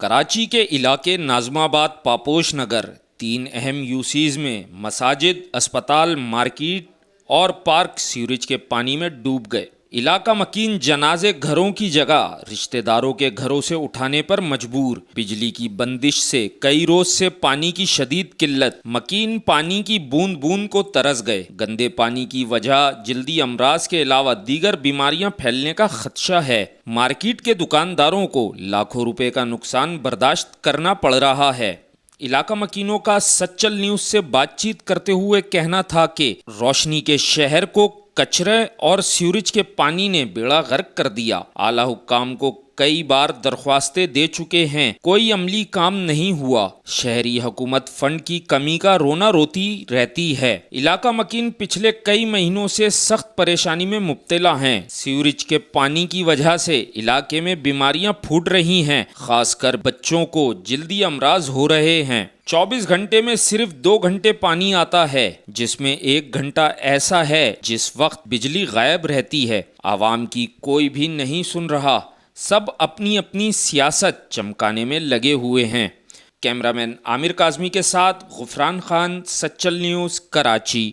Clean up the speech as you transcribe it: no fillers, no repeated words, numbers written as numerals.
کراچی کے علاقے ناظم آباد پاپوش نگر 3 اہم یوسیز میں مساجد، اسپتال، مارکیٹ اور پارک سیوریج کے پانی میں ڈوب گئے۔ علاقہ مکین جنازے گھروں کی جگہ رشتہ داروں کے گھروں سے اٹھانے پر مجبور۔ بجلی کی بندش سے کئی روز سے پانی کی شدید قلت، مکین پانی کی بوند بوند کو ترس گئے۔ گندے پانی کی وجہ جلدی امراض کے علاوہ دیگر بیماریاں پھیلنے کا خدشہ ہے۔ مارکیٹ کے دکانداروں کو لاکھوں روپے کا نقصان برداشت کرنا پڑ رہا ہے۔ علاقہ مکینوں کا سچل نیوز سے بات چیت کرتے ہوئے کہنا تھا کہ روشنی کے شہر کو کچرے اور سیوریج کے پانی نے بیڑا غرق کر دیا۔ اعلیٰ حکام کو کئی بار درخواستیں دے چکے ہیں، کوئی عملی کام نہیں ہوا۔ شہری حکومت فنڈ کی کمی کا رونا روتی رہتی ہے۔ علاقہ مکین پچھلے کئی مہینوں سے سخت پریشانی میں مبتلا ہیں۔ سیوریج کے پانی کی وجہ سے علاقے میں بیماریاں پھوٹ رہی ہیں، خاص کر بچوں کو جلدی امراض ہو رہے ہیں۔ 24 گھنٹے میں صرف 2 گھنٹے پانی آتا ہے، جس میں 1 گھنٹہ ایسا ہے جس وقت بجلی غائب رہتی ہے۔ عوام کی کوئی بھی نہیں سن رہا، سب اپنی اپنی سیاست چمکانے میں لگے ہوئے ہیں۔ کیمرہ مین عامر کاظمی کے ساتھ غفران خان، سچل نیوز، کراچی۔